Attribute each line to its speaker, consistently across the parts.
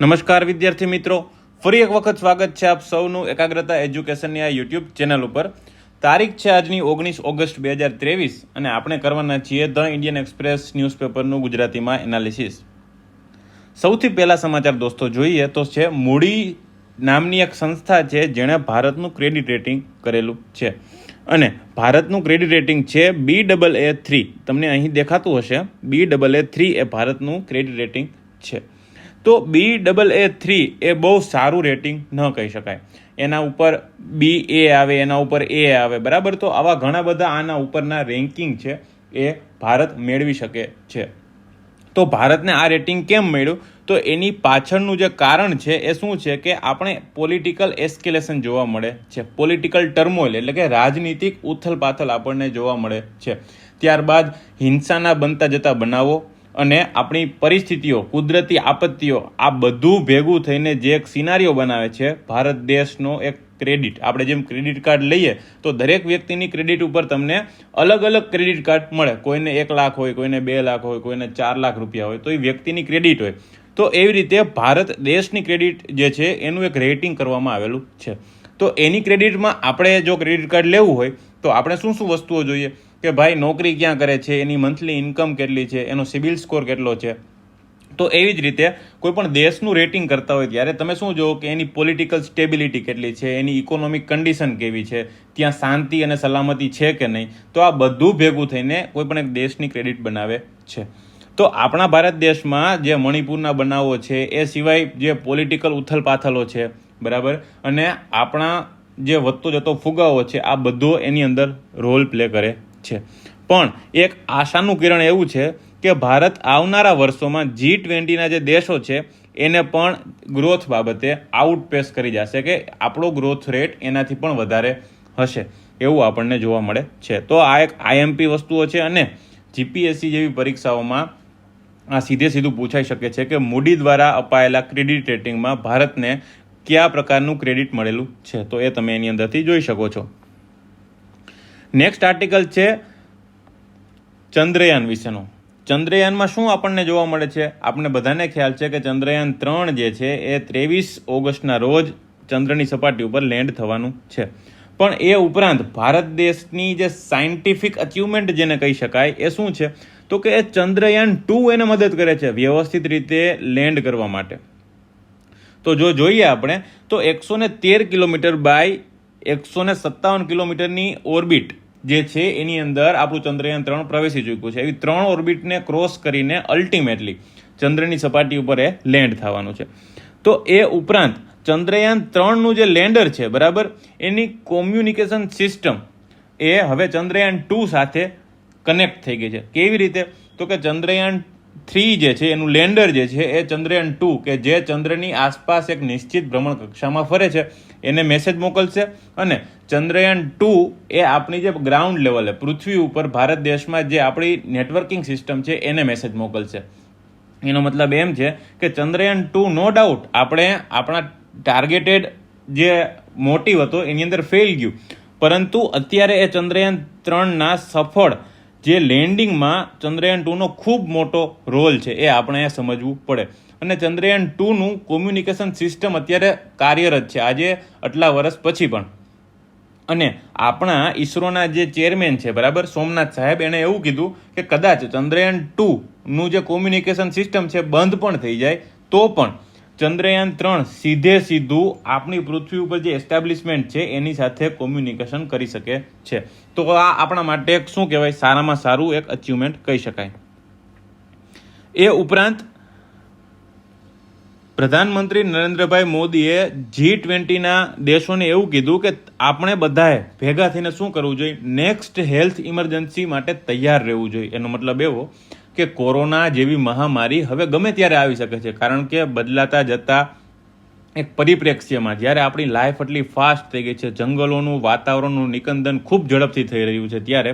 Speaker 1: નમસ્કાર વિદ્યાર્થી મિત્રો, ફરી એક વખત સ્વાગત છે આપ સૌનું એકાગ્રતા એજ્યુકેશનની આ યુટ્યુબ ચેનલ ઉપર. તારીખ છે આજની 19 ઓગસ્ટ 2023 અને આપણે કરવાના છીએ ધ ઇન્ડિયન એક્સપ્રેસ ન્યૂઝપેપરનું ગુજરાતીમાં એનાલિસિસ. સૌથી પહેલા સમાચાર દોસ્તો જોઈએ તો છે મૂડી નામની એક સંસ્થા છે જેણે ભારતનું ક્રેડિટ રેટિંગ કરેલું છે અને ભારતનું ક્રેડિટ રેટિંગ છે BAA3. તમને અહીં દેખાતું હશે BAA3 એ ભારતનું ક્રેડિટ રેટિંગ છે. તો BAA3 એ બહુ સારું રેટિંગ ન કહી શકાય. એના ઉપર BA આવે, એના ઉપર A આવે, બરાબર. તો આવા ઘણા બધા આના ઉપરના રેન્કિંગ છે એ ભારત મેળવી શકે છે. તો ભારતને આ રેટિંગ કેમ મળ્યું? તો એની પાછળનું જે કારણ છે એ શું છે કે આપણે પોલિટિકલ એસ્કેલેશન જોવા મળે છે, પોલિટિકલ ટર્મોઇલ એટલે કે રાજનીતિક ઉથલપાથલ આપણને જોવા મળે છે. ત્યારબાદ હિંસાના બનતા જતા બનાવો અને આપણી પરિસ્થિતિઓ, કુદરતી આપત્તિઓ, આ બધું ભેગું થઈને જે એક સિનારીઓ બનાવે છે ભારત દેશનો એક ક્રેડિટ. આપણે જેમ ક્રેડિટ કાર્ડ લઈએ તો દરેક વ્યક્તિની ક્રેડિટ ઉપર તમને અલગ અલગ ક્રેડિટ કાર્ડ મળે. કોઈને 1 લાખ હોય, કોઈને 2 લાખ હોય, કોઈને 4 લાખ રૂપિયા હોય, તો એ વ્યક્તિની ક્રેડિટ હોય. તો એવી રીતે ભારત દેશની ક્રેડિટ જે છે એનું એક રેટિંગ કરવામાં આવેલું છે. તો એની ક્રેડિટમાં આપણે જો ક્રેડિટ કાર્ડ લેવું હોય તો આપણે શું શું વસ્તુઓ જોઈએ કે ભાઈ નોકરી ક્યાં કરે છે, એની મંથલી ઇન્કમ કેટલી છે, એનો સિબિલ સ્કોર કેટલો છે. તો એવી જ રીતે કોઈ પણ દેશનું રેટિંગ કરતા હોય ત્યારે તમે શું જોવો કે એની પોલિટિકલ સ્ટેબિલિટી કેટલી છે, એની ઇકોનોમિક કન્ડિશન કેવી છે, ત્યાં શાંતિ અને સલામતી છે કે નહીં. તો આ બધું ભેગું થઈને કોઈ પણ એક દેશની ક્રેડિટ બનાવે છે. તો આપણા ભારત દેશમાં જે મણિપુરના બનાવો છે, એ સિવાય જે પોલિટિકલ ઉથલપાથલો છે, બરાબર, અને આપણા જે વધતો જતો ફુગાવો છે, આ બધો એની અંદર રોલ પ્લે કરે છે. પણ એક આશાનું કિરણ એવું છે કે ભારત આવનારા વર્ષોમાં G20ના જે દેશો છે એને પણ ગ્રોથ બાબતે આઉટપેસ કરી જશે, કે આપણો ગ્રોથ રેટ એનાથી પણ વધારે હશે એવું આપણને જોવા મળે છે. તો આ એક IMP વસ્તુઓ છે અને GPSC જેવી પરીક્ષાઓમાં આ સીધું પૂછાઈ શકે છે કે મૂડી દ્વારા અપાયેલા ક્રેડિટ રેટિંગમાં ભારતને કયા પ્રકારનું ક્રેડિટ મળેલું છે. તો એ તમે એની અંદરથી જોઈ શકો છો. નેક્સ્ટ આર્ટિકલ છે ચંદ્રયાન વિશેનો. ચંદ્રયાનમાં શું આપણને જોવા મળે છે? આપણને બધાને ખ્યાલ છે કે ચંદ્રયાન 3 જે છે એ 23 ઓગસ્ટના રોજ ચંદ્રની સપાટી ઉપર લેન્ડ થવાનું છે. પણ એ ઉપરાંત ભારત દેશની જે સાયન્ટિફિક અચીવમેન્ટ જેને કહી શકાય એ શું છે? તો કે એ ચંદ્રયાન 2 એને મદદ કરે છે વ્યવસ્થિત રીતે લેન્ડ કરવા માટે. તો જો જોઈએ આપણે તો 113 કિલોમીટર બાય 157 કિલોમીટરની ઓર્બિટ જે છે એની અંદર આપણું ચંદ્રયાન 3 પ્રવેશી ચૂક્યું છે. એવી 3 ઓર્બિટને ક્રોસ કરીને અલ્ટિમેટલી ચંદ્રની સપાટી ઉપર એ લેન્ડ થવાનું છે. તો એ ઉપરાંત ચંદ્રયાન 3નું જે લેન્ડર છે, બરાબર, એની કોમ્યુનિકેશન સિસ્ટમ એ હવે ચંદ્રયાન 2 સાથે કનેક્ટ થઈ ગઈ છે. કેવી રીતે? તો કે ચંદ્રયાન 3 જે છે એનું લેન્ડર જે છે એ ચંદ્રયાન 2 કે જે ચંદ્રની આસપાસ એક નિશ્ચિત ભ્રમણ કક્ષામાં ફરે છે એને મેસેજ મોકલશે અને ચંદ્રયાન 2 એ આપણી જે ગ્રાઉન્ડ લેવલે પૃથ્વી ઉપર ભારત દેશમાં જે આપણી નેટવર્કિંગ સિસ્ટમ છે એને મેસેજ મોકલશે. એનો મતલબ એમ છે કે ચંદ્રયાન 2 નો ડાઉટ આપણે આપણા ટાર્ગેટેડ જે મોટિવ હતો એની અંદર ફેલ ગયું, પરંતુ અત્યારે એ ચંદ્રયાન 3ના સફળ જે લેન્ડિંગમાં ચંદ્રયાન 2નો ખૂબ મોટો રોલ છે એ આપણે સમજવું પડે. અને ચંદ્રયાન 2નું કોમ્યુનિકેશન સિસ્ટમ અત્યારે કાર્યરત છે આજે આટલા વર્ષ પછી પણ. અને આપણા ઈસરોના જે ચેરમેન છે, બરાબર, સોમનાથ સાહેબ, એણે એવું કીધું કે કદાચ ચંદ્રયાન 2નું જે કોમ્યુનિકેશન સિસ્ટમ છે બંધ પણ થઈ જાય તો પણ ચંદ્રયાન 3 સીધું આપણી પૃથ્વી ઉપર જે એસ્ટાબ્લિશમેન્ટ છે એની સાથે કોમ્યુનિકેશન કરી શકે છે. તો આ આપણા માટે શું કહેવાય, સારામાં સારું એક અચીવમેન્ટ કહી શકાય. એ ઉપરાંત પ્રધાનમંત્રી નરેન્દ્રભાઈ મોદીએ G20ના દેશોને એવું કીધું કે આપણે બધાએ ભેગા થઈને શું કરવું જોઈએ, નેક્સ્ટ હેલ્થ ઇમરજન્સી માટે તૈયાર રહેવું જોઈએ. એનો મતલબ એવો કે કોરોના જેવી મહામારી હવે ગમે ત્યારે આવી શકે છે, કારણ કે બદલાતા જતા એક પરિપ્રેક્ષ્યમાં જ્યારે આપણી લાઈફ એટલી ફાસ્ટ થઈ ગઈ છે, જંગલોનું વાતાવરણનું નિકંદન ખૂબ ઝડપથી થઈ રહ્યું છે, ત્યારે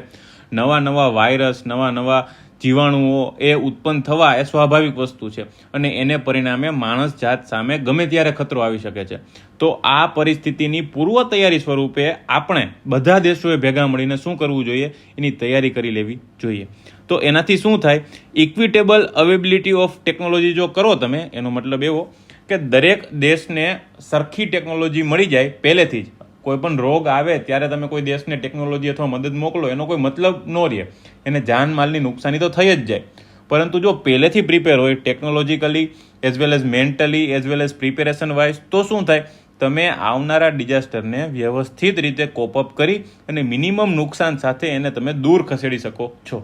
Speaker 1: નવા વાયરસ, નવા જીવાણુઓ એ ઉત્પન્ન થવા એ સ્વાભાવિક વસ્તુ છે અને એને પરિણામે માણસ જાત સામે ગમે ત્યારે ખતરો આવી શકે છે. તો આ પરિસ્થિતિની પૂર્વ તૈયારી સ્વરૂપે આપણે બધા દેશોએ ભેગા મળીને શું કરવું જોઈએ, એની તૈયારી કરી લેવી જોઈએ. તો એનાથી શું થાય, ઇક્વિટેબલ અવેબિલિટી ઓફ ટેકનોલોજી જો કરો તમે, એનો મતલબ એવો કે દરેક દેશને સરખી ટેકનોલોજી મળી જાય પહેલેથી જ. કોઈ પણ રોગ આવે ત્યારે તમે કોઈ દેશને ટેકનોલોજી અથવા મદદ મોકલો એનો કોઈ મતલબ ન રહે, એને જાનમાલની નુકસાની તો થઈ જ જાય. પરંતુ જો પહેલેથી પ્રિપેર હોય technologically as well as mentally as well as preparation wise, તો શું થાય, તમે આવનારા ડિઝાસ્ટરને વ્યવસ્થિત રીતે કોપઅપ કરી અને મિનિમમ નુકસાન સાથે એને તમે દૂર ખસેડી શકો છો.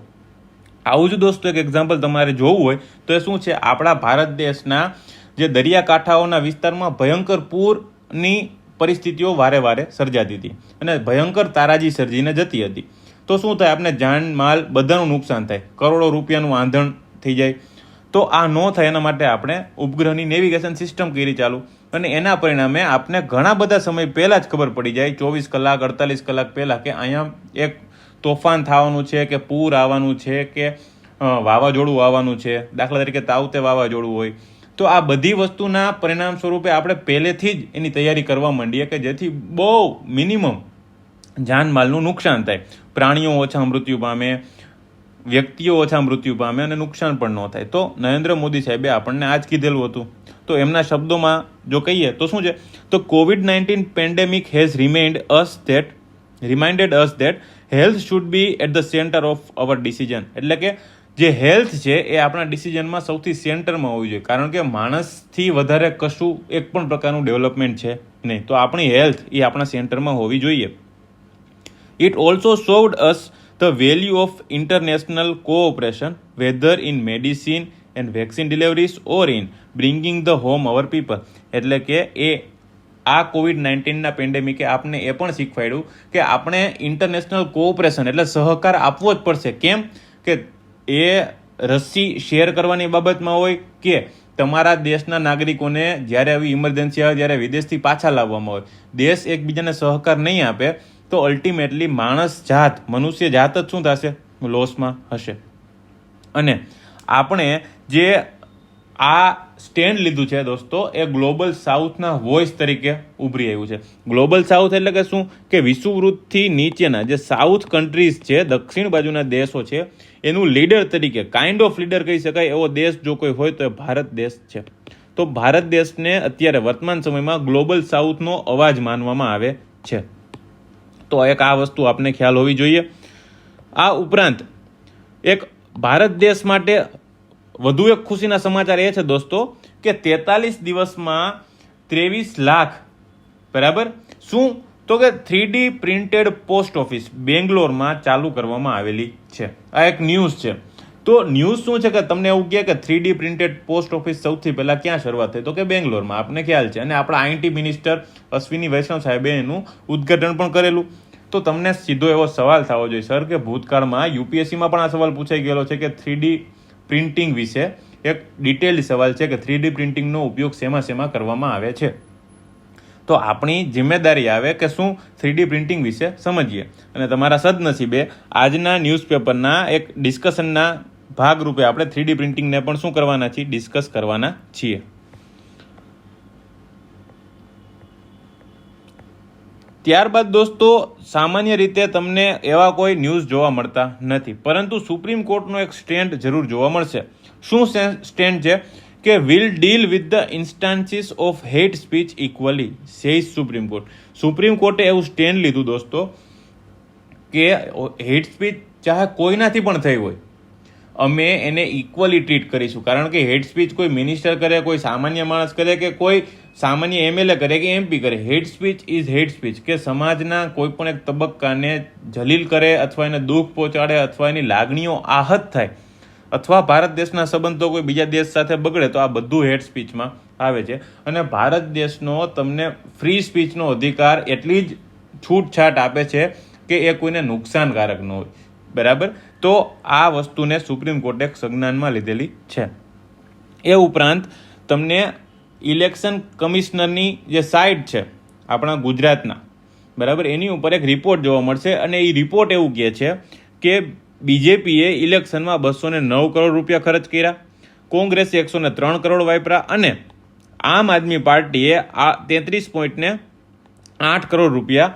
Speaker 1: આવું જ દોસ્તો એક એક્ઝામ્પલ તમારે જોવું હોય તો એ શું છે, આપણા ભારત દેશના જે દરિયાકાંઠાઓના વિસ્તારમાં ભયંકર પૂરની પરિસ્થિતિઓ વારે વારે સર્જાતી હતી અને ભયંકર તારાજી સર્જીને જતી હતી. તો શું થાય, આપણે જાન માલ બધાનું નુકસાન થાય, કરોડો રૂપિયાનું આંધણ થઈ જાય. તો આ ન થાય એના માટે આપણે ઉપગ્રહની નેવિગેશન સિસ્ટમ કરી ચાલુ, અને એના પરિણામે આપણે ઘણા બધા સમય પહેલાં જ ખબર પડી જાય, 24 કલાક 48 કલાક પહેલાં, કે અહીંયા એક તોફાન થવાનું છે, કે પૂર આવવાનું છે, કે વાવાઝોડું આવવાનું છે. દાખલા તરીકે તાવતે વાવાઝોડું હોય તો આ બધી વસ્તુના પરિણામ સ્વરૂપે આપણે પહેલેથી જ એની તૈયારી કરવા માંડીએ કે જેથી બહુ મિનિમમ જાનમાલનું નુકસાન થાય, પ્રાણીઓ ઓછા મૃત્યુ પામે, વ્યક્તિઓ ઓછા મૃત્યુ પામે અને નુકસાન પણ ન થાય. તો નરેન્દ્ર મોદી સાહેબે આપણને આ જ કીધેલું હતું. તો એમના શબ્દોમાં જો કહીએ તો શું છે, તો COVID-19 pandemic has reminded us that health should be at the centre of our decision. એટલે કે જે હેલ્થ છે એ આપણા ડિસિઝનમાં સૌથી સેન્ટરમાં હોવી જોઈએ, કારણ કે માણસથી વધારે કશું એક પણ પ્રકારનું ડેવલપમેન્ટ છે નહીં. તો આપણી હેલ્થ એ આપણા સેન્ટરમાં હોવી જોઈએ. It also showed us the value of international cooperation whether in medicine and vaccine deliveries or in bringing the home our people. એટલે કે આ COVID-19ના પેન્ડેમિકે આપણે એ પણ શીખવાડ્યું કે આપણે ઇન્ટરનેશનલ કોઓપરેશન એટલે સહકાર આપવો જ પડશે. કેમ કે એ રસી શેર કરવાની બાબતમાં હોય કે તમારા દેશના નાગરિકોને જ્યારે આવી ઇમરજન્સી આવે ત્યારે વિદેશથી પાછા લાવવામાં હોય, દેશ એકબીજાને સહકાર નહીં આપે તો અલ્ટિમેટલી મનુષ્ય જાત જ શું થશે, લોસમાં હશે. અને આપણે જે આ સ્ટેન્ડ લીધું છે દોસ્તો, એ ગ્લોબલ સાઉથના વોઇસ તરીકે ઉભરી આવ્યું છે. ગ્લોબલ સાઉથ એટલે કે શું, કે વિષુવવૃત્તથી નીચેના જે સાઉથ કન્ટ્રીઝ છે, દક્ષિણ બાજુના દેશો છે, એનું લીડર તરીકે, કાઇન્ડ ઓફ લીડર કહી શકાય એવો દેશ જો કોઈ હોય તો એ ભારત દેશ છે. તો ભારત દેશને અત્યારે વર્તમાન સમયમાં ગ્લોબલ સાઉથનો અવાજ માનવામાં આવે છે. તો એક આ વસ્તુ આપને ખ્યાલ હોવી જોઈએ. આ ઉપરાંત એક ભારત દેશ માટે વધુ એક ખુશીના સમાચાર એ છે દોસ્તો કે 43 દિવસમાં 23 લાખ, બરાબર, શું તો કે 3D પ્રિન્ટેડ પોસ્ટ ઓફિસ બેંગ્લોરમાં ચાલુ કરવામાં આવેલી છે. આ એક ન્યૂઝ છે. તો ન્યૂઝ શું છે કે તમને એવું કહે કે 3D પ્રિન્ટેડ પોસ્ટ ઓફિસ સૌથી પહેલાં ક્યાં શરૂઆત થઈ, તો કે બેંગ્લોરમાં, આપને ખ્યાલ છે. અને આપણા આઈટી મિનિસ્ટર અશ્વિની વૈષ્ણવ સાહેબે એનું ઉદ્ઘાટન પણ કરેલું. તો તમને સીધો એવો સવાલ થવો જોઈએ સર કે ભૂતકાળમાં યુપીએસસીમાં પણ આ સવાલ પૂછાઈ ગયેલો છે કે 3D પ્રિન્ટિંગ વિશે એક ડિટેલ્ડ સવાલ છે કે 3D પ્રિન્ટિંગનો ઉપયોગ શેમાં કરવામાં આવે છે. તો આપણી જિમ્મેદારી આવે કે શું 3D પ્રિન્ટિંગ વિશે સમજીએ. અને તમારા સદનસીબે આજના ન્યૂઝપેપરના એક ડિસ્કશનના ભાગરૂપે આપણે 3D પ્રિન્ટિંગને પણ શું કરવાના છીએ, ડિસ્કસ કરવાના છીએ. ત્યારબાદ દોસ્તો સામાન્ય રીતે તમને એવા કોઈ ન્યૂઝ જોવા મળતા નથી, પરંતુ સુપ્રીમ કોર્ટનો એક સ્ટેન્ડ જરૂર જોવા મળશે. શું સ્ટેન્ડ છે કે will deal with the instances of hate speech equally, says Supreme Court. Supreme કોર્ટે એવું સ્ટેન્ડ લીધું દોસ્તો કે હેટ સ્પીચ ચાહે કોઈનાથી પણ થઈ હોય, અમે એને ઇક્વલી ટ્રીટ કરીશું. કારણ કે હેટ સ્પીચ કોઈ મિનિસ્ટર કરે, કોઈ સામાન્ય માણસ કરે, કે કોઈ સામાન્ય એમએલએ કરે કે એમપી કરે, hate speech is hate speech. કે સમાજના કોઈ પણ એક તબક્કાને જલીલ કરે અથવા એને દુઃખ પહોંચાડે અથવા એની લાગણીઓ આહત થાય અથવા ભારત દેશના સંબંધો કોઈ બીજા દેશ સાથે બગડે, તો આ બધું હેટ સ્પીચમાં આવે છે. અને ભારત દેશનો તમને ફ્રી સ્પીચનો અધિકાર એટલી જ છૂટછાટ આપે છે કે એ કોઈને નુકસાનકારક ન હોય, બરાબર. તો આ વસ્તુને સુપ્રીમ કોર્ટે સંજ્ઞાનમાં લીધેલી છે. એ ઉપરાંત તમને ઇલેક્શન કમિશનરની જે સાઇટ છે આપણા ગુજરાતના, બરાબર, એની ઉપર એક રિપોર્ટ જોવા મળશે. અને એ રિપોર્ટ એવું કહે છે કે બીજેપીએ ઇલેક્શનમાં 209 કરોડ રૂપિયા ખર્ચ કર્યા, કોંગ્રેસે 103 કરોડ વાપર્યા અને આમ આદમી પાર્ટીએ 33.8 કરોડ રૂપિયા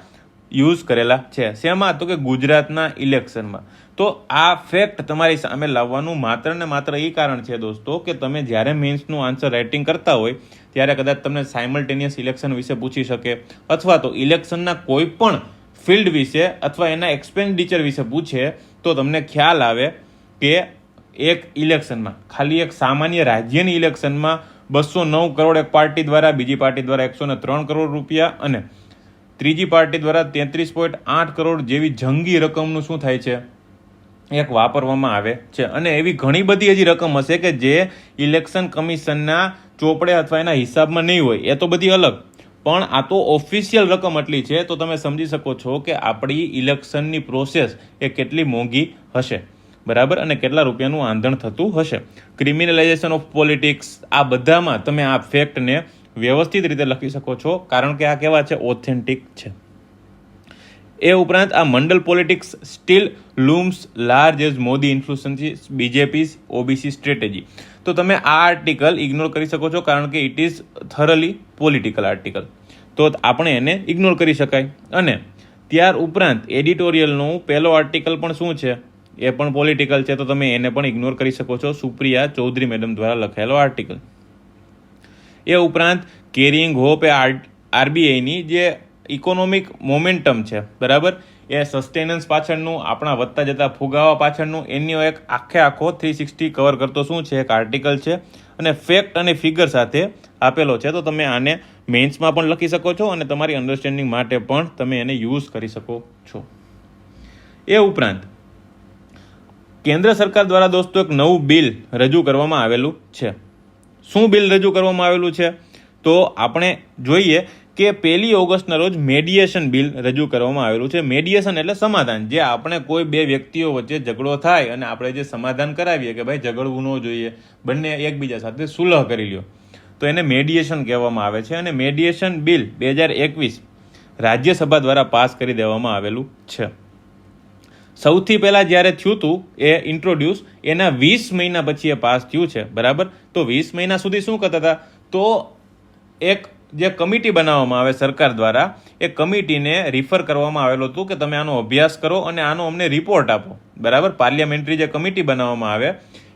Speaker 1: યુઝ કરેલા છે. શેમાં? તો કે ગુજરાતના ઇલેક્શનમાં. તો આ ફેક્ટ તમારી સામે લાવવાનું માત્ર ને માત્ર એ કારણ છે દોસ્તો કે તમે જ્યારે મેન્સનું આન્સર રાઇટિંગ કરતા હોય ત્યારે કદાચ તમને સાયમલ્ટેનિયસ ઇલેક્શન વિશે પૂછી શકે, અથવા તો ઇલેક્શનના કોઈ પણ ફિલ્ડ વિશે અથવા એના એક્સપેન્ડિચર વિશે પૂછે તો તમને ખ્યાલ આવે કે એક ઇલેક્શનમાં, ખાલી એક સામાન્ય રાજ્યની ઇલેક્શનમાં 209 કરોડ એક પાર્ટી દ્વારા, બીજી પાર્ટી દ્વારા 103 કરોડ રૂપિયા અને ત્રીજી પાર્ટી દ્વારા 33.8 કરોડ જેવી જંગી રકમનું શું થાય છે, એક વાપરવામાં આવે છે. અને એવી ઘણી બધી હજી રકમ હશે કે જે ઇલેક્શન કમિશનના ચોપડે અથવા એના હિસાબમાં નહીં હોય, એ તો બધી અલગ, પણ આ તો ઓફિશિયલ રકમ એટલી છે. તો તમે સમજી શકો છો કે આપણી ઇલેક્શનની પ્રોસેસ એ કેટલી મોંઘી હશે, બરાબર, અને કેટલા રૂપિયાનું આંધણ થતું હશે. ક્રિમિનલાઇઝેશન ઓફ પોલિટિક્સ, આ બધામાં તમે આ ફેક્ટને વ્યવસ્થિત રીતે લખી શકો છો, કારણ કે આ કેવા છે, ઓથેન્ટિક છે. એ ઉપરાંત આ Mandal politics still looms large as Modi influence BJP's OBC strategy. તો તમે આ આર્ટિકલ ઇગ્નોર કરી શકો છો, કારણ કે ઇટ ઇઝ થરલી પોલિટિકલ આર્ટિકલ, તો આપણે એને ઇગ્નોર કરી શકાય. અને ત્યાર ઉપરાંત એડિટોરિયલનું પહેલો આર્ટિકલ પણ શું છે, એ પણ પોલિટિકલ છે, તો તમે એને પણ ઇગ્નોર કરી શકો છો. સુપ્રિયા ચૌધરી મેડમ દ્વારા લખાયેલો આર્ટિકલ. એ ઉપરાંત કેરિંગ હોપ એ આરબીઆઈની જે ઇકોનોમિક મોમેન્ટમ છે, બરાબર, એ સસ્ટેનન્સ પાછળનું, આપણા વધતા જતા ફુગાવા પાછળનું, એનો એક આખો 360 કવર કરતો શું છે, એક આર્ટિકલ છે, અને ફેક્ટ અને ફિગર સાથે આપેલો છે. તો તમે આને મેન્સમાં પણ લખી શકો છો અને તમારી અન્ડરસ્ટેન્ડિંગ માટે પણ તમે એને યુઝ કરી શકો છો. એ ઉપરાંત કેન્દ્ર સરકાર દ્વારા દોસ્તો એક નવું બિલ રજૂ કરવામાં આવેલું છે. શું બિલ રજૂ કરવામાં આવેલું છે? તો આપણે જોઈએ કે 1 ઓગસ્ટના રોજ મેડિયેશન બિલ રજૂ કરવામાં આવેલું છે. મેડિયેશન એટલે સમાધાન. જે આપણે કોઈ બે વ્યક્તિઓ વચ્ચે ઝઘડો થાય અને આપણે જે સમાધાન કરાવીએ કે ભાઈ ઝઘડવું ન જોઈએ, બંને એકબીજા સાથે સુલહ કરી લ્યો, તો એને મેડિયેશન કહેવામાં આવે છે. અને મેડિયેશન બિલ 2021 રાજ્યસભા દ્વારા પાસ કરી દેવામાં આવેલું છે. સૌથી પહેલાં જ્યારે થયું હતું એ ઇન્ટ્રોડ્યુસ, એના 20 મહિના પછી એ પાસ થયું છે, બરાબર. તો 20 મહિના સુધી શું કરતા હતા, તો એક જે કમિટી બનાવવામાં આવે સરકાર દ્વારા, એ કમિટીને રિફર કરવામાં આવેલું હતું કે તમે આનો અભ્યાસ કરો અને આનો અમને રિપોર્ટ આપો, બરાબર. પાર્લિયામેન્ટરી જે કમિટી બનાવવામાં આવે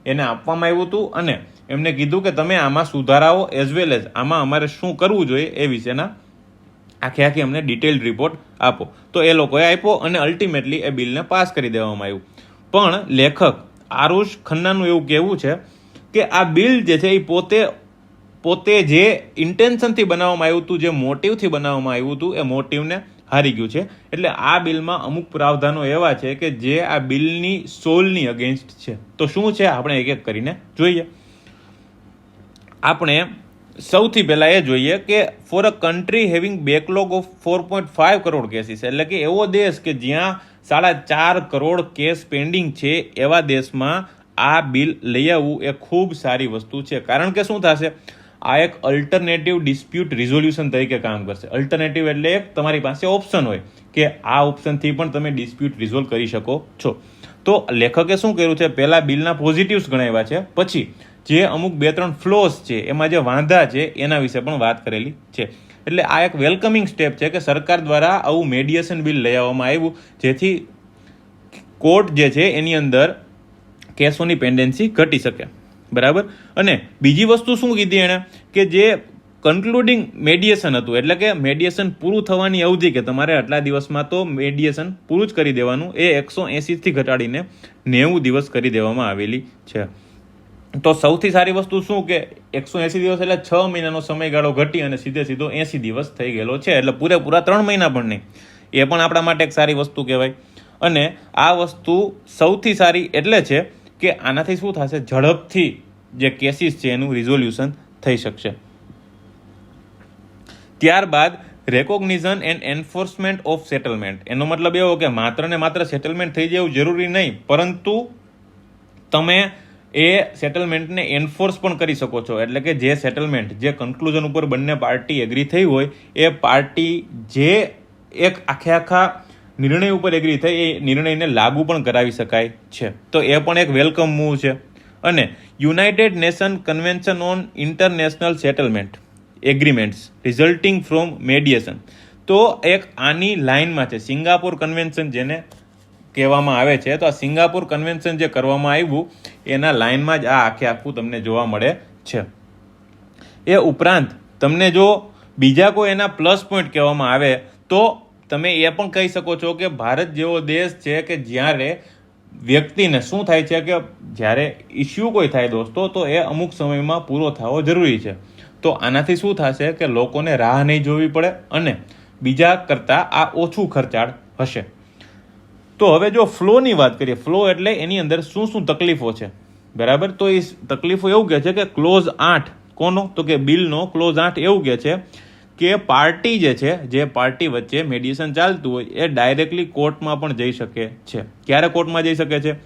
Speaker 1: એને આપવામાં આવ્યું હતું અને એમને કીધું કે તમે આમાં સુધારાઓ એઝ વેલ એઝ આમાં અમારે શું કરવું જોઈએ એ વિશેના આખી અમને ડિટેલ્ડ રિપોર્ટ આપો. તો એ લોકોએ આપ્યો અને અલ્ટિમેટલી એ બિલને પાસ કરી દેવામાં આવ્યું. પણ લેખક આરુષ ખન્નાનું એવું કહેવું છે કે આ બિલ જે છે એ પોતે જે ઇન્ટેન્શનથી બનાવવામાં આવ્યું હતું, જે મોટિવથી બનાવવામાં આવ્યું હતું, એ મોટિવને હારી ગયું છે. એટલે આ બિલમાં અમુક પ્રાવધાનો એવા છે કે જે આ બિલની સોલની અગેન્સ્ટ છે. તો શું છે આપણે એક એક કરીને જોઈએ. આપણે સૌથી પહેલા એ જોઈએ કે for a country having backlog of 4.5 crore cases, એટલે કે એવો દેશ કે જ્યાં 4.5 કરોડ કેસ પેન્ડિંગ છે, એવા દેશમાં આ બિલ લઈ આવવું એ ખૂબ સારી વસ્તુ છે. કારણ કે શું થશે, આ એક અલ્ટરનેટિવ ડિસ્પ્યુટ રિઝોલ્યુશન તરીકે કામ કરશે. અલ્ટરનેટિવ એટલે એક તમારી પાસે ઓપ્શન હોય કે આ ઓપ્શનથી પણ તમે ડિસ્પ્યુટ રિઝોલ્વ કરી શકો છો. તો લેખકે શું કર્યું છે, પહેલા બિલના પોઝિટિવ્સ ગણાવ્યા છે, પછી જે અમુક 2-3 ફ્લોઝ છે, એમાં જે વાંધા છે એના વિશે પણ વાત કરેલી છે. એટલે આ એક વેલકમિંગ સ્ટેપ છે કે સરકાર દ્વારા આવું મેડિયેશન બિલ લઈ આવવામાં આવ્યું, જેથી કોર્ટ જે છે એની અંદર કેસોની પેન્ડન્સી ઘટી શકે, બરાબર. અને બીજી વસ્તુ શું કીધી એણે, કે જે કન્ક્લુડિંગ મેડિયેશન હતું, એટલે કે મેડિયેશન પૂરું થવાની અવધિ, કે તમારે આટલા દિવસમાં તો મેડિયેશન પૂરું જ કરી દેવાનું, એ 180થી ઘટાડીને 90 દિવસ કરી દેવામાં આવેલી છે. તો સૌથી સારી વસ્તુ શું કે 180 દિવસ એટલે 6 મહિનાનો સમયગાળો ઘટી અને સીધો 80 દિવસ થઈ ગયેલો છે. એટલે પૂરેપૂરા 3 મહિના પણ નહીં. એ પણ આપણા માટે એક સારી વસ્તુ કહેવાય. અને આ વસ્તુ સૌથી સારી એટલે છે કે આનાથી શું થશે, ઝડપથી જે કેસીસ છે એનું રિઝોલ્યુશન થઈ શકશે. ત્યારબાદ recognition and enforcement of settlement. એનો મતલબ એવો કે માત્ર ને માત્ર સેટલમેન્ટ થઈ જવું જરૂરી નહીં, પરંતુ તમે એ સેટલમેન્ટને એન્ફોર્સ પણ કરી શકો છો. એટલે કે જે સેટલમેન્ટ, જે કન્ક્લુઝન ઉપર બંને પાર્ટી એગ્રી થઈ હોય, એ પાર્ટી જે એક આખા નિર્ણય ઉપર એગ્રી થઈ, એ નિર્ણયને લાગુ પણ કરાવી શકાય છે. તો એ પણ એક વેલકમ મૂવ છે. અને United Nation Convention on International Settlement Agreements Resulting from Mediation. તો એક આની લાઇનમાં છે સિંગાપોર કન્વેન્શન જેને કહેવામાં આવે છે. તો આ સિંગાપોર કન્વેન્શન જે કરવામાં આવ્યું એના લાઇનમાં જ આ આખું તમને જોવા મળે છે. એ ઉપરાંત તમને જો બીજા કોઈ એના પ્લસ પોઈન્ટ કહેવામાં આવે તો તમે એ પણ કહી શકો છો કે ભારત જેવો દેશ છે કે જ્યારે વ્યક્તિને શું થાય છે કે જ્યારે ઇસ્યુ કોઈ થાય દોસ્તો તો એ અમુક સમયમાં પૂરો થવો જરૂરી છે. તો આનાથી શું થશે કે લોકોને રાહ નહીં જોવી પડે અને બીજા કરતાં આ ઓછું ખર્ચાળ હશે. તો હવે જો ફ્લોની વાત કરીએ, ફ્લો એટલે એની અંદર શું શું તકલીફો છે, બરાબર. તો એ તકલીફો એવું કહે છે કે ક્લોઝ 8 કોનો, તો કે બિલનો ક્લોઝ 8 એવું કહે છે કે પાર્ટી જે છે, જે પાર્ટી વચ્ચે મેડિએશન ચાલતું હોય એ ડાયરેક્ટલી કોર્ટમાં પણ જઈ શકે છે. ક્યારે કોર્ટમાં જઈ શકે છે?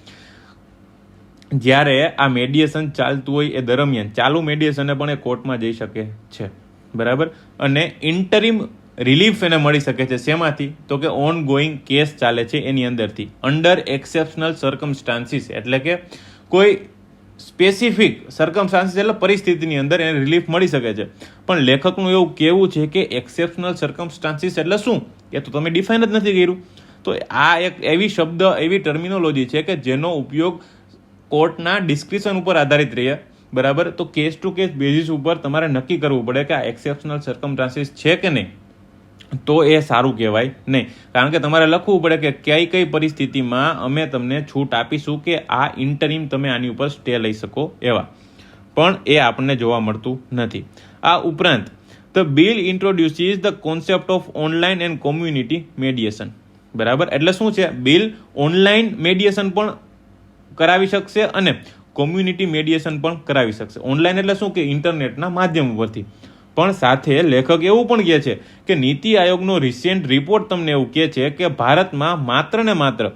Speaker 1: જ્યારે આ મેડિએશન ચાલતું હોય એ દરમિયાન ચાલુ મેડિએશને પણ એ કોર્ટમાં જઈ શકે છે, બરાબર. અને ઇન્ટરિમ રિલીફ એને મળી શકે છે. શેમાંથી? તો કે ઓન ગોઈંગ કેસ ચાલે છે એની અંદરથી. અંડર એક્સેપ્શનલ સર્કમસ્ટાન્સીસ એટલે કે કોઈ સ્પેસિફિક સર્કમસ્ટાન્સીસ એટલે પરિસ્થિતિની અંદર એને રિલીફ મળી શકે છે. પણ લેખકનું એવું કહેવું છે કે એક્સેપ્શનલ સર્કમસ્ટાન્સીસ એટલે શું એ તો તમે ડિફાઇન જ નથી કર્યું. તો આ એક એવી શબ્દ, એવી ટર્મિનોલોજી છે કે જેનો ઉપયોગ કોર્ટના ડિસ્ક્રિપ્શન ઉપર આધારિત રહે, બરાબર. તો કેસ ટુ કેસ બેઝિસ ઉપર તમારે નક્કી કરવું પડે કે આ એક્સેપ્શનલ સર્કમસ્ટાન્સીસ છે કે નહીં, તો એ સારું કહેવાય નહીં. કારણ કે તમારે લખવું પડે કે કઈ પરિસ્થિતિમાં અમે તમને છૂટ આપીશું કે આ ઇન્ટરિમ તમે આની ઉપર સ્ટે લઈ શકો એવા. પણ એ આપણને જોવા મળતું નથી. આ ઉપરાંત the bill introduces the concept of online and community mediation, બરાબર. એટલે શું છે? બિલ ઓનલાઈન મેડિએશન પણ કરાવી શકશે અને કોમ્યુનિટી મેડિએશન પણ કરાવી શકશે. ઓનલાઈન એટલે શું કે ઇન્ટરનેટના માધ્યમ ઉપરથી. પણ સાથે લેખક એવું પણ કહે છે કે નીતિ આયોગનો રિસેન્ટ રિપોર્ટ તમને એવું કહે છે કે ભારતમાં માત્ર ને માત્ર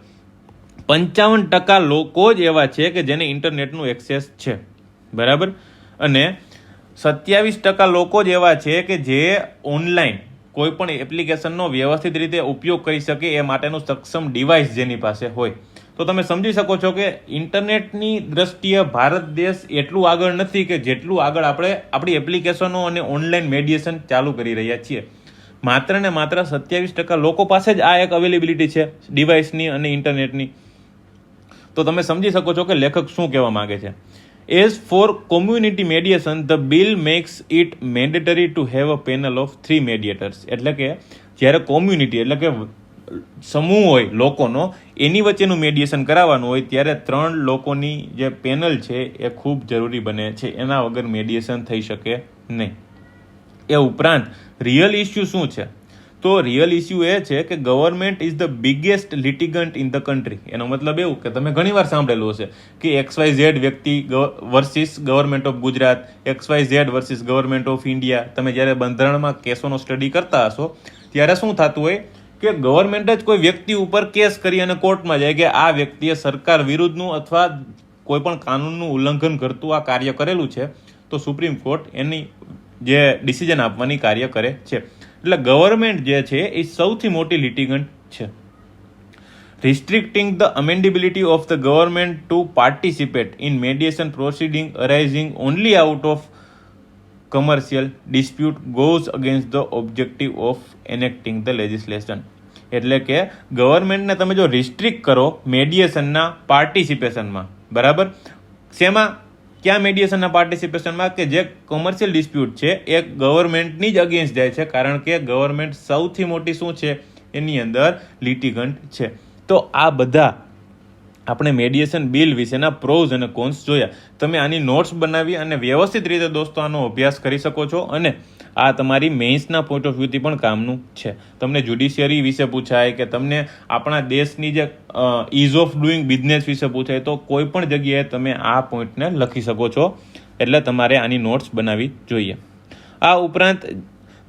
Speaker 1: 55% લોકો જ એવા છે કે જેને ઇન્ટરનેટનું એક્સેસ છે, બરાબર. અને 27% લોકો જ એવા છે કે જે ઓનલાઈન કોઈ પણ એપ્લિકેશનનો વ્યવસ્થિત રીતે ઉપયોગ કરી શકે એ માટેનું સક્ષમ ડિવાઇસ જેની પાસે હોય. તો તમે સમજી શકો છો કે ઇન્ટરનેટની દ્રષ્ટિએ ભારત દેશ એટલું આગળ નથી કે જેટલું આગળ આપણે આપણી એપ્લિકેશનો અને ઓનલાઈન મેડિએશન ચાલુ કરી રહ્યા છીએ. માત્ર ને માત્ર 27% લોકો પાસે જ આ એક અવેલેબિલિટી છે ડિવાઇસની અને ઇન્ટરનેટની. તો તમે સમજી શકો છો કે લેખક શું કહેવા માંગે છે. As for community mediation the bill makes it mandatory to have a panel of 3 mediators. એટલે કે જ્યારે કોમ્યુનિટી એટલે કે સમૂહ હોય લોકોનો, એની વચ્ચેનું મેડિએશન કરાવવાનું હોય ત્યારે 3 લોકોની જે પેનલ છે એ ખૂબ જરૂરી બને છે. એના વગર મેડિએશન થઈ શકે નહીં. એ ઉપરાંત રિયલ ઇસ્યુ શું છે? તો રિયલ ઇસ્યુ એ છે કે government is the biggest litigant in the country. એનો મતલબ એવું કે તમે ઘણીવાર સાંભળેલું હશે કે XYZ વ્યક્તિ versus government of Gujarat, XYZ versus government of India. તમે જ્યારે બંધારણમાં કેસોનો સ્ટડી કરતા હશો ત્યારે શું થતું હોય કે ગવર્મેન્ટ જ કોઈ વ્યક્તિ ઉપર કેસ કરી અને કોર્ટમાં જાય કે આ વ્યક્તિએ સરકાર વિરુદ્ધનું અથવા કોઈ પણ કાનૂનનું ઉલ્લંઘન કરતું આ કાર્ય કરેલું છે, તો સુપ્રીમ કોર્ટ એની જે ડિસિઝન આપવાની કાર્ય કરે છે. એટલે ગવર્મેન્ટ જે છે એ સૌથી મોટી લિટિગન્ટ છે. Restricting the amenability of the government to participate in mediation proceeding arising only out of commercial dispute goes against the objective of enacting the legislation. એટલે કે ગવર્મેન્ટને તમે જો રિસ્ટ્રિક્ટ કરો મેડિએશનના પાર્ટિસિપેશનમાં, બરાબર. શેમાં? ક્યાં મેડિએશનના પાર્ટિસિપેશનમાં? કે જે કોમર્શિયલ ડિસ્પ્યુટ છે એ ગવર્મેન્ટની જ અગેન્સ્ટ જાય છે, કારણ કે ગવર્મેન્ટ સૌથી મોટી શું છે એની અંદર લિટિગન્ટ છે. તો આ બધા આપણે મેડિએશન બિલ વિશેના પ્રોઝ અને કોન્સ જોયા. તમે આની નોટ્સ બનાવી અને વ્યવસ્થિત રીતે દોસ્તો આનો અભ્યાસ કરી શકો છો અને આ તમારી મેઇન્સના પોઈન્ટ ઓફ વ્યૂથી પણ કામનું છે. તમને જ્યુડિશિયરી વિશે પૂછાય કે તમને આપણા દેશની જે ઇઝ ઓફ ડુઈંગ બિઝનેસ વિશે પૂછાય તો કોઈ પણ જગ્યાએ તમે આ પોઈન્ટને લખી શકો છો. એટલે તમારે આની નોટ્સ બનાવવી જોઈએ. આ ઉપરાંત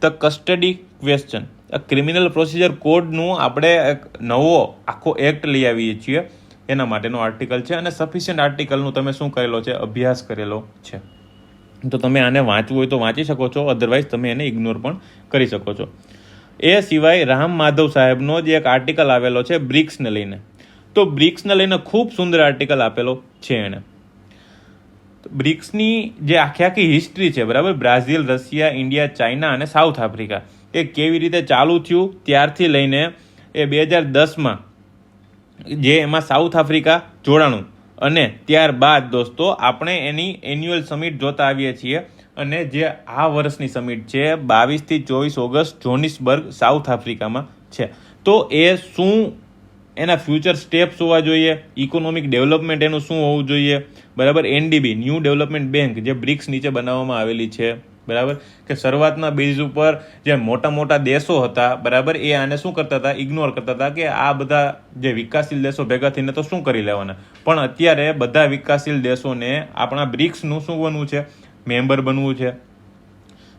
Speaker 1: the custody question, criminal procedure કોડનું આપણે એક નવો આખો એક્ટ લઈ આવીએ છીએ, એના માટેનો આર્ટિકલ છે. અને સફિશિયન્ટ આર્ટિકલનું તમે શું કરેલો છે? અભ્યાસ કરેલો છે. તો તમે આને વાંચવું હોય તો વાંચી શકો છો, અધરવાઇઝ તમે એને ઇગ્નોર પણ કરી શકો છો. એ સિવાય રામ માધવ સાહેબનો જે એક આર્ટિકલ આવેલો છે બ્રિક્સને લઈને, તો બ્રિક્સને લઈને ખૂબ સુંદર આર્ટિકલ આપેલો છે એણે. બ્રિક્સની જે આખી હિસ્ટ્રી છે, બરાબર, બ્રાઝિલ, રશિયા, ઇન્ડિયા, ચાઇના અને સાઉથ આફ્રિકા, એ કેવી રીતે ચાલુ થયું ત્યારથી લઈને એ 2010માં જે એમાં સાઉથ આફ્રિકા જોડાણું અને ત્યારબાદ દોસ્તો આપણે એની એન્યુઅલ સમિટ જોતા આવીએ છીએ અને જે આ વર્ષની સમિટ છે 22 થી 24 ઓગસ્ટ જોનિસબર્ગ સાઉથ આફ્રિકામાં છે. તો એ શું એના ફ્યુચર સ્ટેપ્સ હોવા જોઈએ, ઇકોનોમિક ડેવલપમેન્ટ એનું શું હોવું જોઈએ, બરાબર. એનડીબી ન્યૂ ડેવલપમેન્ટ બેંક જે બ્રિક્સ નીચે બનાવવામાં આવેલી છે, બરાબર, કે શરૂઆતના બેઝ ઉપર જે મોટા મોટા દેશો હતા, બરાબર, એ આને શું કરતા હતા, ઇગ્નોર કરતા હતા કે આ બધા જે વિકાસશીલ દેશો ભેગા થઈને તો શું કરી લેવાના. પણ અત્યારે બધા વિકાસશીલ દેશોને આપણા બ્રિક્સનું શું બનવું છે, મેમ્બર બનવું છે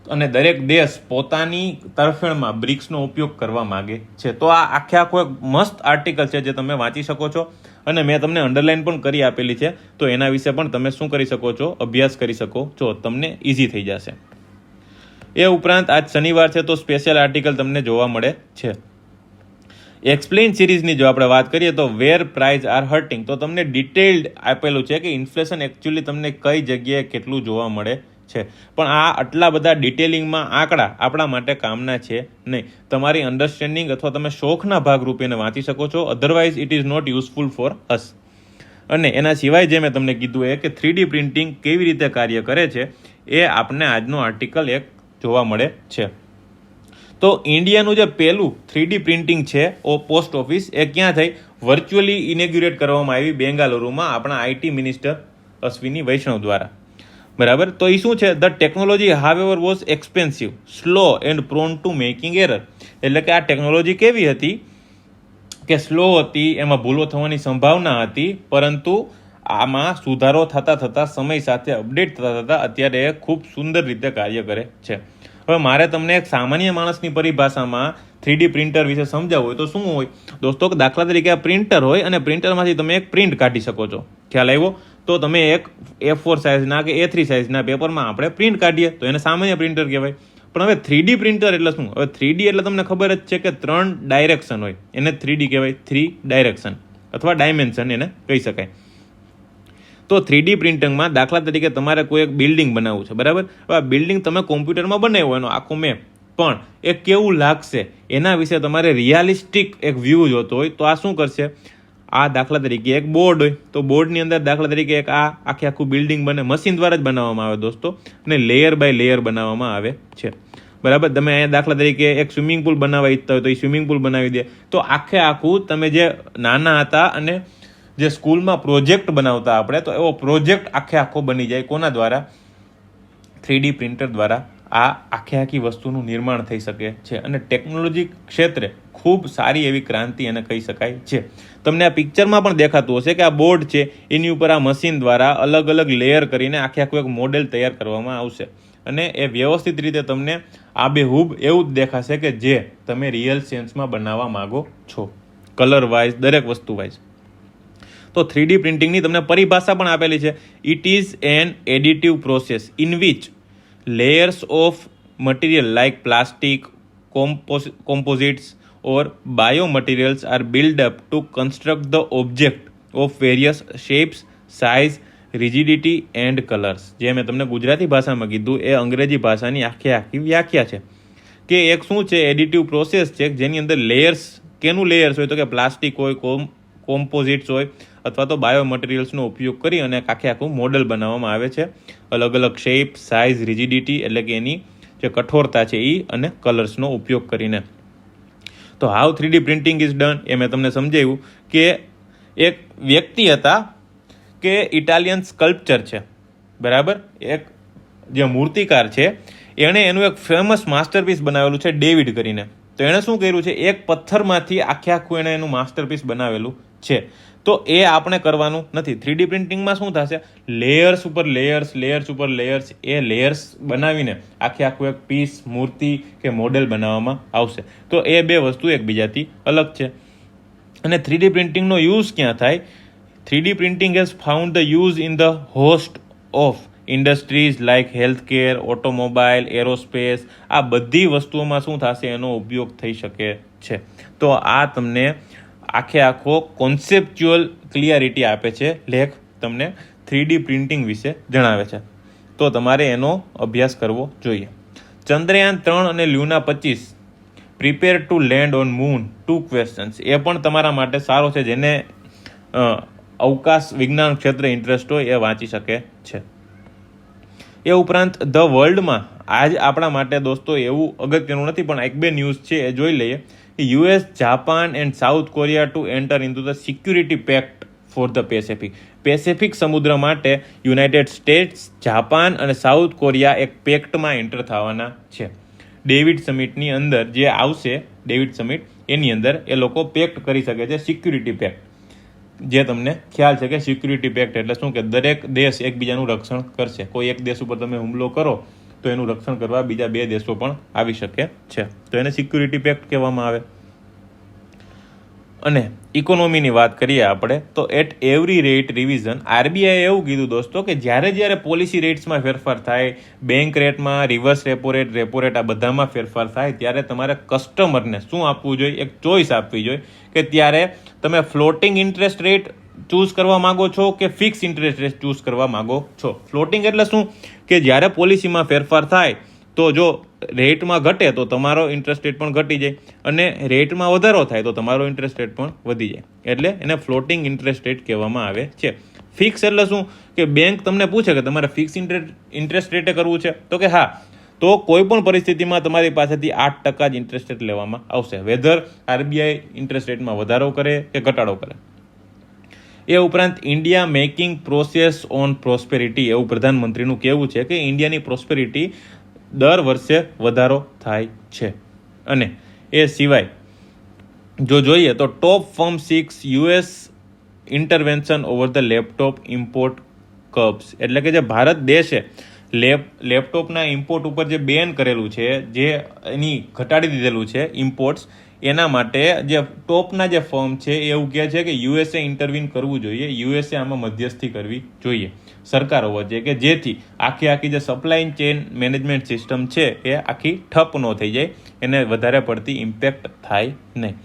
Speaker 1: અને દરેક દેશ પોતાની તરફેણમાં બ્રિક્સનો ઉપયોગ કરવા માંગે છે. તો આ આખો એક મસ્ત આર્ટિકલ છે જે તમે વાંચી શકો છો અને મેં તમને અંડરલાઇન પણ કરી આપેલી છે. તો એના વિશે પણ તમે શું કરી શકો છો, અભ્યાસ કરી શકો છો, તમને ઇઝી થઈ જશે. એ ઉપરાંત આજ શનિવાર છે તો સ્પેશિયલ આર્ટિકલ તમને જોવા મળે છે. એક્સપ્લેન સિરીઝની જો આપણે વાત કરીએ તો વેર પ્રાઇઝ આર હર્ટિંગ, તો તમને ડિટેલ્ડ આપેલું છે કે ઇન્ફ્લેશન એકચ્યુઅલી તમને કઈ જગ્યાએ કેટલું જોવા મળે છે. પણ આ આટલા બધા ડિટેલિંગમાં આંકડા આપણા માટે કામના છે નહીં. તમારી અન્ડરસ્ટેન્ડિંગ અથવા તમે શોખના ભાગરૂપે એને વાંચી શકો છો, otherwise it is not useful for us. અને એના સિવાય જે મેં તમને કીધું એ કે 3D પ્રિન્ટિંગ કેવી રીતે કાર્ય કરે છે એ આપને આજનો આર્ટિકલ એક જોવા મળે છે. તો ઇન્ડિયાનું જે પહેલું 3D પ્રિન્ટિંગ છે પોસ્ટ ઓફિસ એ ક્યાં થઈ, વર્ચ્યુઅલી ઇનેગ્યુરેટ કરવામાં આવી બેંગાલુરુમાં આપણા આઈટી મિનિસ્ટર અશ્વિની વૈષ્ણવ દ્વારા, બરાબર. તો એ શું છે, the technology however was expensive, slow and prone to making error. એટલે કે આ ટેકનોલોજી કેવી હતી કે સ્લો હતી, એમાં ભૂલો થવાની સંભાવના હતી, પરંતુ આમાં સુધારો થતા સમય સાથે અપડેટ થતા અત્યારે ખૂબ સુંદર રીતે કાર્ય કરે છે. હવે મારે તમને એક સામાન્ય માણસની પરિભાષામાં 3D પ્રિન્ટર વિશે સમજાવવું હોય તો શું હોય દોસ્તો, કે દાખલા તરીકે આ પ્રિન્ટર હોય અને પ્રિન્ટરમાંથી તમે એક પ્રિન્ટ કાઢી શકો છો. ખ્યાલ આવ્યો? તો તમે એક A4 સાઇઝના કે A3 સાઇઝના પેપરમાં આપણે પ્રિન્ટ કાઢીએ તો એને સામાન્ય પ્રિન્ટર કહેવાય. પણ હવે 3D પ્રિન્ટર એટલે શું? હવે 3D એટલે તમને ખબર જ છે કે 3 ડાયરેક્શન હોય, એને 3D કહેવાય, 3 ડાયરેક્શન અથવા ડાયમેન્શન એને કહી શકાય. તો 3D પ્રિન્ટિંગમાં દાખલા તરીકે તમારે કોઈ એક બિલ્ડિંગ બનાવવું છે, બરાબર. હવે આ બિલ્ડિંગ તમે કોમ્પ્યુટરમાં બનાવ્યો એનો આખો મેપ, પણ એ કેવું લાગશે એના વિશે તમારે રિયાલિસ્ટિક એક વ્યૂ જોતો હોય તો આ શું કરશે, આ દાખલા તરીકે એક બોર્ડ હોય તો બોર્ડની અંદર દાખલા તરીકે એક આ આખું બિલ્ડિંગ બને, મશીન દ્વારા જ બનાવવામાં આવે દોસ્તો, અને લેયર બાય લેયર બનાવવામાં આવે છે, બરાબર. તમે અહીંયા દાખલા તરીકે એક સ્વિમિંગ પુલ બનાવવા ઈચ્છતા હોય તો એ સ્વિમિંગ પુલ બનાવી દે. તો આખું તમે જે નાના હતા અને જે સ્કૂલમાં પ્રોજેક્ટ બનાવતા આપણે, તો એવો પ્રોજેક્ટ આખો બની જાય. કોના દ્વારા? 3D પ્રિન્ટર દ્વારા આ આખી વસ્તુનું નિર્માણ થઈ શકે છે અને ટેકનોલોજી ક્ષેત્રે ખૂબ સારી એવી ક્રાંતિ એને કહી શકાય છે. તમને આ પિક્ચરમાં પણ દેખાતું હશે કે આ બોર્ડ છે એની ઉપર આ મશીન દ્વારા અલગ અલગ લેયર કરીને આખું એક મોડેલ તૈયાર કરવામાં આવશે અને એ વ્યવસ્થિત રીતે તમને આબેહૂબ એવું જ દેખાશે કે જે તમે રિયલ સેન્સમાં બનાવવા માંગો છો, કલર વાઇઝ, દરેક વસ્તુ વાઇઝ. તો 3D પ્રિન્ટિંગની તમને પરિભાષા પણ આપેલી છે. It is an additive process in which layers of material like plastic, composites or biomaterials are built up to construct the object of various shapes, size, rigidity and colors. જે મેં તમને ગુજરાતી ભાષામાં કીધું એ અંગ્રેજી ભાષાની આખી વ્યાખ્યા છે કે એક શું છે, એડિટિવ પ્રોસેસ છે જેની અંદર લેયર્સ, કેનું લેયર્સ હોય તો કે પ્લાસ્ટિક હોય, કોમ્પોઝિટ્સ હોય અથવા તો બાયો મટીરિયલ્સનો ઉપયોગ કરી અને આખું મોડેલ બનાવવામાં આવે છે, અલગ અલગ શેપ, સાઇઝ, રિજિડિટી એટલે કે એની જે કઠોરતા છે એ અને કલર્સનો ઉપયોગ કરીને. તો how 3D printing is done એ મેં તમને સમજાવ્યું કે એક વ્યક્તિ હતા કે ઇટાલિયન સ્કલ્પચર છે, બરાબર, એક જે મૂર્તિકાર છે, એણે એનું એક ફેમસ માસ્ટરપીસ બનાવેલું છે ડેવિડ કરીને. તો એણે શું કર્યું છે, એક પથ્થરમાંથી આખું એણે એનું માસ્ટરપીસ બનાવેલું છે. તો એ આપણે કરવાનું નથી. 3D પ્રિન્ટિંગમાં શું થશે, લેયર્સ ઉપર લેયર્સ, લેયર્સ ઉપર લેયર્સ, એ લેયર્સ બનાવીને આખું એક પીસ, મૂર્તિ કે મોડેલ બનાવવામાં આવશે. તો એ બે વસ્તુ એકબીજાથી અલગ છે. અને 3D પ્રિન્ટિંગનો યુઝ ક્યાં થાય? 3D printing has found the use in the host of industries like healthcare, automobile, aerospace, આ બધી વસ્તુઓમાં શું થશે, એનો ઉપયોગ થઈ શકે છે. તો આ તમને આખો કોન્સેપ્ચ્યુઅલ ક્લિયરિટી આપે છે લેખ, તમને 3D પ્રિન્ટિંગ વિશે જણાવે છે. તો તમારે એનો અભ્યાસ કરવો જોઈએ. ચંદ્રયાન 3 અને Luna 25 prepare to land on moon 2 questions, એ પણ તમારા માટે સારો છે. જેને અવકાશ વિજ્ઞાન ક્ષેત્રે ઇન્ટરેસ્ટ હોય એ વાંચી શકે છે. એ ઉપરાંત ધ વર્લ્ડમાં આજ આપણા માટે દોસ્તો એવું અગત્યનું નથી, પણ 1-2 ન્યૂઝ છે એ જોઈ લઈએ. US, Japan and south Korea two enter into the security packed for the Pacific સમુદ્ર માટે યુનાઇટેડ સ્ટેટ્સ, જાપાન અને સાઉથ કોરિયા એક પેક્ટમાં એન્ટર થવાના છે. ડેવિડ સમિટની અંદર જે આવશે, ડેવિડ સમિટ, એની અંદર એ લોકો પેક્ટ કરી શકે છે, સિક્યુરિટી પેક્ટ. જે તમને ખ્યાલ છે કે સિક્યુરિટી પેક્ટ એટલે શું, કે દરેક દેશ એકબીજાનું રક્ષણ કરશે. કોઈ એક દેશ ઉપર તમે હુમલો કરો તો એનું રક્ષણ કરવા બીજા 2 દેશો પણ આવી શકે છે, તો એને સિક્યુરિટી પેક્ટ કહેવામાં આવે. અને ઇકોનોમીની વાત કરીએ આપણે તો એટ એવરી રેટ રિવિઝન, આરબીઆઈએ એવું કીધું દોસ્તો કે જ્યારે પોલિસી રેટ્સમાં ફેરફાર થાય, બેંક રેટમાં, રિવર્સ રેપો રેટ આ બધામાં ફેરફાર થાય, ત્યારે તમારે કસ્ટમરને શું આપવું જોઈએ, એક ચોઈસ આપવી જોઈએ કે ત્યારે તમે ફ્લોટિંગ ઇન્ટરેસ્ટ રેટ ચૂઝ કરવા માંગો છો કે ફિક્સ ઇન્ટરેસ્ટ રેટ ચૂઝ કરવા માંગો છો. ફ્લોટિંગ એટલે શું, કે જ્યારે પોલિસીમાં ફેરફાર થાય તો જો રેટમાં ઘટે તો તમારો ઇન્ટરેસ્ટ રેટ પણ ઘટી જાય, અને રેટમાં વધારો થાય તો તમારો ઇન્ટરેસ્ટ રેટ પણ વધી જાય, એટલે એને ફ્લોટિંગ ઇન્ટરેસ્ટ રેટ કહેવામાં આવે છે. ફિક્સ એટલે શું, કે બેંક તમને પૂછે કે તમારે ફિક્સ ઇન્ટરેસ્ટ રેટે કરવું છે, તો કે હા, તો કોઈ પણ પરિસ્થિતિમાં તમારી પાસેથી 8% જ ઇન્ટરેસ્ટ રેટ લેવામાં આવશે, વેધર આરબીઆઈ ઇન્ટરેસ્ટ રેટમાં વધારો કરે કે ઘટાડો કરે. એ ઉપરાંત India making process on prosperity, એવું પ્રધાનમંત્રીનું કહેવું છે કે ઇન્ડિયાની પ્રોસ્પેરિટી દર વર્ષે વધારો થાય છે. અને એ સિવાય જો જોઈએ તો top firm 6 US intervention over the laptop import curbs, એટલે કે જે ભારત દેશે લેપટોપના ઇમ્પોર્ટ ઉપર જે બેન કરેલું છે, જે એની ઘટાડી દીધેલું છે ઇમ્પોર્ટ્સ, એના માટે જે ટોપના જે ફર્મ છે એ એવું કહે છે કે યુએસએ ઇન્ટરવીન કરવું જોઈએ, યુએસએ આમાં મધ્યસ્થી કરવી જોઈએ, સરકાર હોવા જોઈએ, કે જેથી આખી જે સપ્લાય ચેઇન મેનેજમેન્ટ સિસ્ટમ છે એ આખી ઠપ ન થઈ જાય, એને વધારે પડતી ઇમ્પેક્ટ થાય નહીં.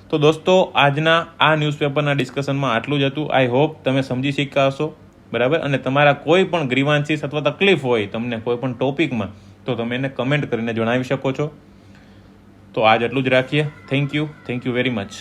Speaker 1: તો દોસ્તો આજના આ ન્યૂઝપેપરના ડિસ્કશનમાં આટલું જ હતું. આઈ હોપ તમે સમજી શક્યા હશો, બરાબર. અને તમારા કોઈ પણ ગ્રીવાન્સીસ અથવા તકલીફ હોય તમને કોઈ પણ ટોપિકમાં, તો તમે એને કમેન્ટ કરીને જણાવી શકો છો. તો આજ એટલું જ રાખીએ. Thank you very much.